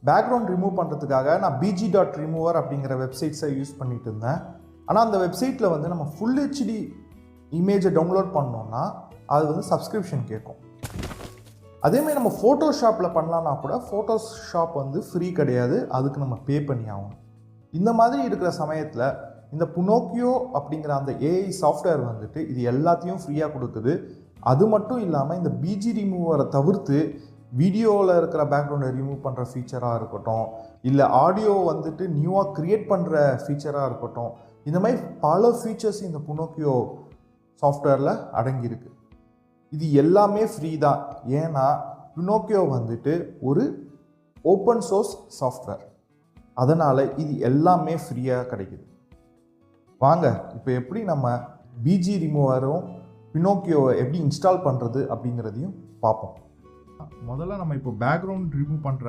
Background remove பண்ணுறதுக்காக நான் bg.remover அப்படிங்கிற வெப்சைட்ஸை யூஸ் பண்ணிட்டு இருந்தேன். ஆனால் அந்த வெப்சைட்டில் வந்து நம்ம ஃபுல் ஹெச்டி இமேஜை டவுன்லோட் பண்ணோன்னா அது வந்து சப்ஸ்கிரிப்ஷன் கேட்கும். அதேமாதிரி நம்ம ஃபோட்டோஷாப்பில் பண்ணலான்னா கூட ஃபோட்டோஷாப் வந்து ஃப்ரீ கிடையாது, அதுக்கு நம்ம பே பண்ணி ஆகணும். இந்த மாதிரி இருக்கிற சமயத்தில் இந்த புனோக்கியோ அப்படிங்கிற அந்த ஏஐ சாஃப்ட்வேர் வந்துட்டு இது எல்லாத்தையும் ஃப்ரீயாக கொடுக்குது. அது மட்டும் இல்லாமல் இந்த பிஜி ரிமூவரை தவிர்த்து வீடியோவில் இருக்கிற பேக்ரவுண்டை ரிமூவ் பண்ணுற ஃபீச்சராக இருக்கட்டும், இல்லை ஆடியோ வந்துட்டு நியூவாக க்ரியேட் பண்ணுற ஃபீச்சராக இருக்கட்டும், இந்த மாதிரி பல ஃபீச்சர்ஸ் இந்த புனோக்கியோ சாஃப்ட்வேரில் அடங்கியிருக்கு. இது எல்லாமே ஃப்ரீ தான். ஏன்னா புனோக்கியோ வந்துட்டு ஒரு ஓப்பன் சோர்ஸ் சாஃப்ட்வேர், அதனால் இது எல்லாமே ஃப்ரீயாக கிடைக்குது. வாங்க இப்போ எப்படி நம்ம பிஜி ரிமூவரும் பினோக்கியோவை எப்படி இன்ஸ்டால் பண்ணுறது அப்படிங்கிறதையும் பார்ப்போம். முதல்ல நம்ம இப்போ பேக்ரவுண்ட் ரிமூவ் பண்ணுற